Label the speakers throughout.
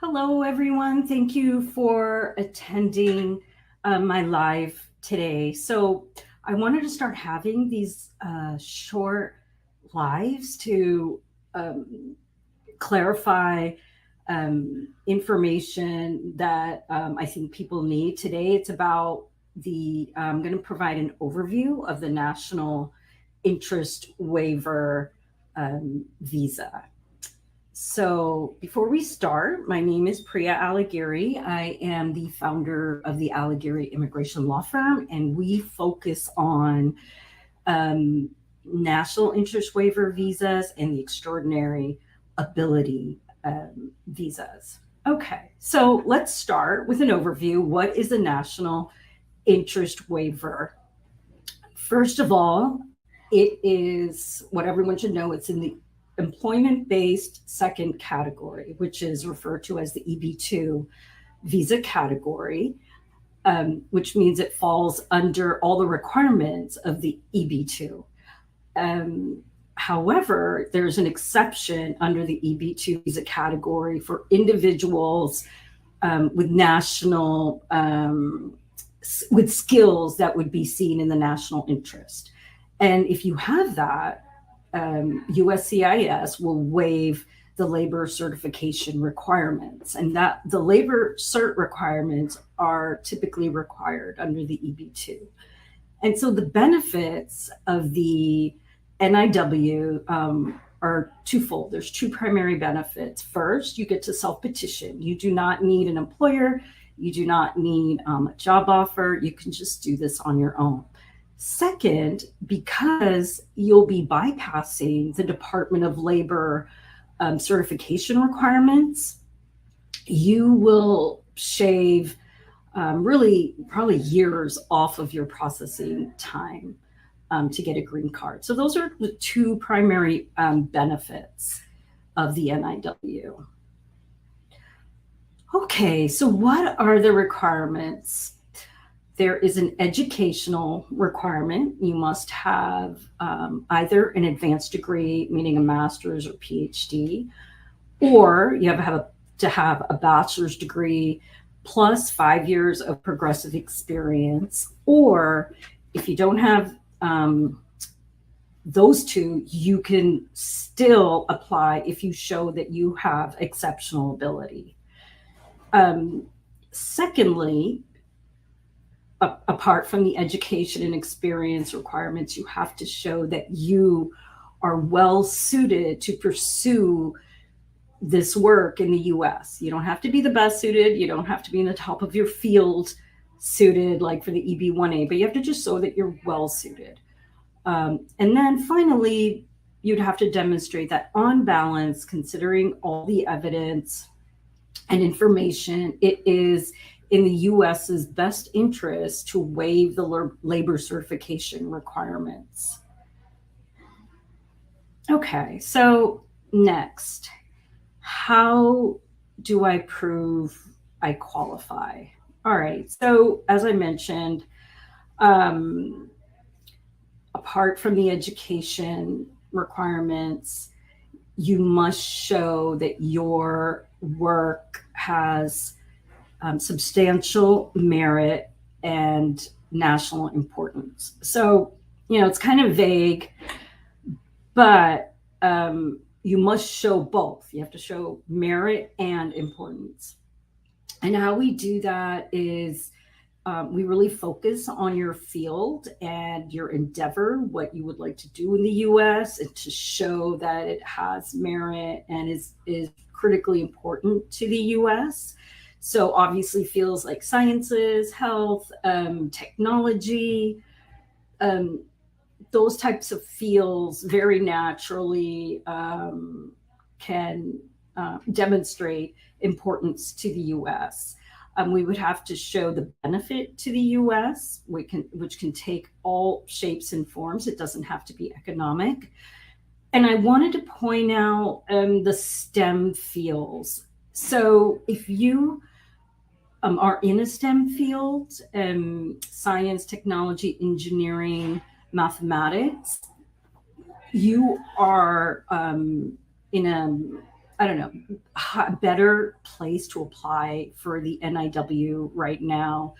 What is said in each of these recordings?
Speaker 1: Hello, everyone. Thank you for attending my live today. So I wanted to start having these short lives to clarify information that I think people need. Today it's about I'm going to provide an overview of the National Interest Waiver visa. So, before we start, my name is Priya Alagiri. I am the founder of the Alagiri Immigration Law Firm, and we focus on national interest waiver visas and the extraordinary ability visas. Okay, so let's start with an overview. What is a national interest waiver? First of all, it is what everyone should know. It's in the employment-based second category, which is referred to as the EB2 visa category, which means it falls under all the requirements of the EB2. However, there's an exception under the EB2 visa category for individuals with with skills that would be seen in the national interest. And if you have that, USCIS will waive the labor certification requirements, and that the labor cert requirements are typically required under the EB2. And so the benefits of the NIW are twofold. There's two primary benefits. First, you get to self-petition. You do not need an employer. You do not need a job offer. You can just do this on your own. Second, because you'll be bypassing the Department of Labor certification requirements, you will shave really probably years off of your processing time to get a green card. So those are the two primary benefits of the NIW. Okay, so what are the requirements? There is an educational requirement. You must have either an advanced degree, meaning a master's or PhD, or you have to have a bachelor's degree plus 5 years of progressive experience. Or if you don't have those two, you can still apply if you show that you have exceptional ability. Secondly, apart from the education and experience requirements, you have to show that you are well suited to pursue this work in the US. You don't have to be the best suited. You don't have to be in the top of your field suited, like for the EB1A, but you have to just show that you're well suited. And then finally, you'd have to demonstrate that on balance, considering all the evidence and information, it is in the US's best interest to waive the labor certification requirements. Okay, so next, how do I prove I qualify? All right, so as I mentioned, apart from the education requirements, you must show that your work has substantial merit and national importance. So, it's kind of vague, but you must show both. You have to show merit and importance. And how we do that is we really focus on your field and your endeavor, what you would like to do in the US, and to show that it has merit and is critically important to the US. So obviously fields like sciences, health, technology, those types of fields very naturally can demonstrate importance to the US. We would have to show the benefit to the US, which can take all shapes and forms. It doesn't have to be economic. And I wanted to point out the STEM fields. So if you are in a STEM field, science, technology, engineering, mathematics, you are in I don't know, better place to apply for the NIW right now.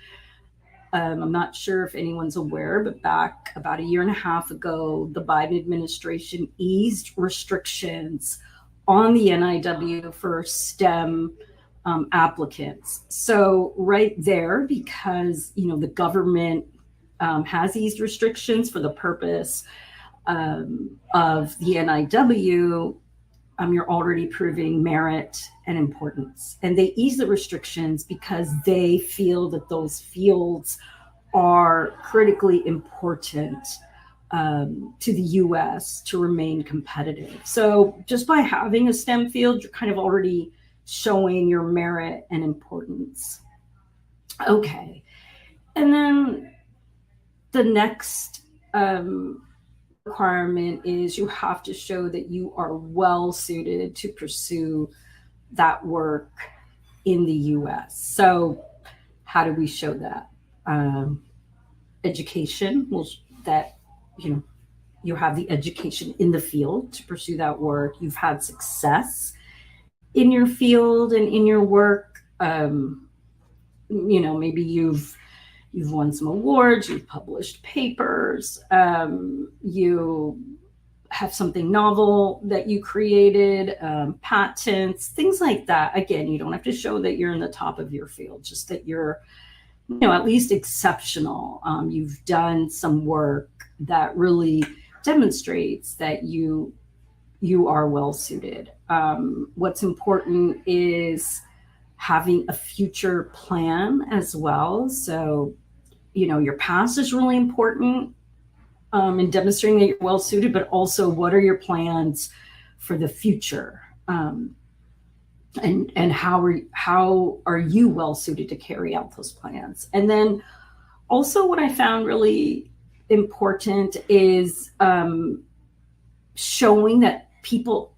Speaker 1: I'm not sure if anyone's aware, but back about a year and a half ago, the Biden administration eased restrictions on the NIW for STEM applicants. So right there, because the government has eased restrictions for the purpose of the NIW, you're already proving merit and importance. And they ease the restrictions because they feel that those fields are critically important to the US to remain competitive. So just by having a STEM field, you're kind of already showing your merit and importance. Okay. And then the next requirement is you have to show that you are well suited to pursue that work in the US. So how do we show that? Education, that you have the education in the field to pursue that work. You've had success in your field and in your work. Maybe you've won some awards, you've published papers, you have something novel that you created, patents, things like that. Again, you don't have to show that you're in the top of your field, just that you're, at least exceptional. You've done some work that really demonstrates that you are well suited. What's important is having a future plan as well. So, your past is really important in demonstrating that you're well suited, but also what are your plans for the future? And how are you well suited to carry out those plans? And then also what I found really important is showing that people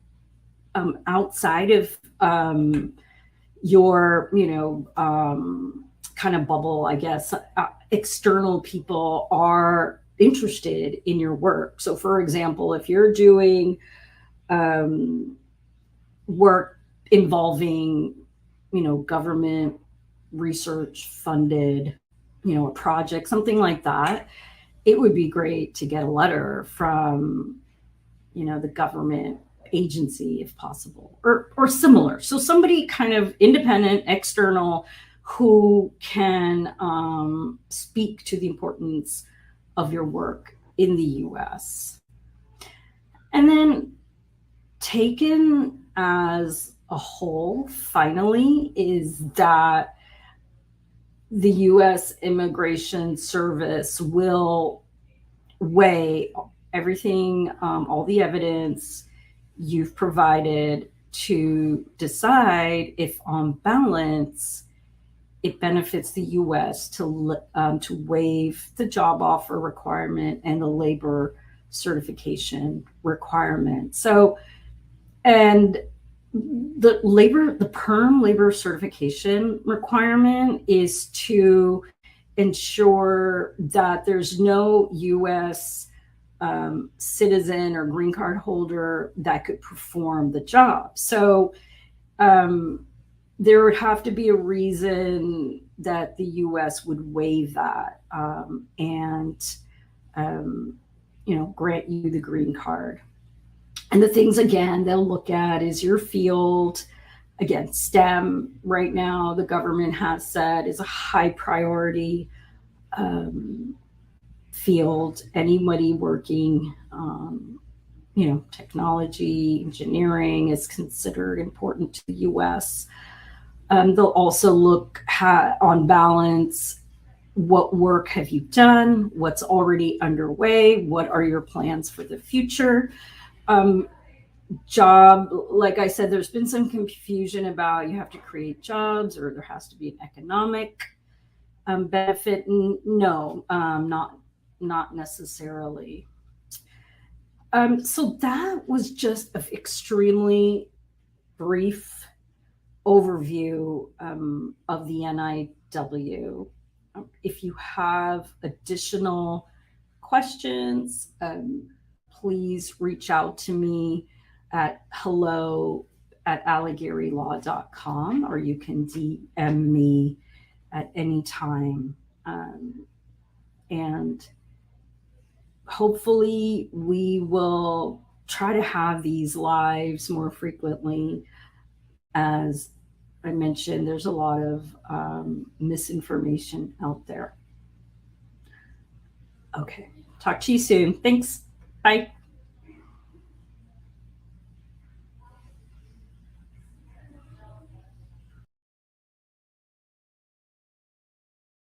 Speaker 1: outside of your, kind of bubble, I guess, external people are interested in your work. So for example, if you're doing work involving, government research funded, a project, something like that, it would be great to get a letter from, the government agency if possible, or similar. So somebody kind of independent, external, who can speak to the importance of your work in the US. And then taken as a whole, finally, is that the US Immigration Service will weigh everything, all the evidence you've provided to decide if on balance it benefits the US to waive the job offer requirement and the labor certification requirement. So, and the perm labor certification requirement is to ensure that there's no US citizen or green card holder that could perform the job. So there would have to be a reason that the US would waive that and grant you the green card. And the things, again, they'll look at is your field. Again, STEM right now, the government has said is a high priority field. Anybody working, technology, engineering is considered important to the US. They'll also look on balance, what work have you done? What's already underway? What are your plans for the future? Job, like I said, there's been some confusion about you have to create jobs or there has to be an economic benefit. No, not necessarily. So that was just an extremely brief overview of the NIW. If you have additional questions, please reach out to me at hello at alagirilaw.com, or you can DM me at any time. And hopefully we will try to have these lives more frequently. As I mentioned, there's a lot of misinformation out there. Okay, talk to you soon. Thanks. Bye.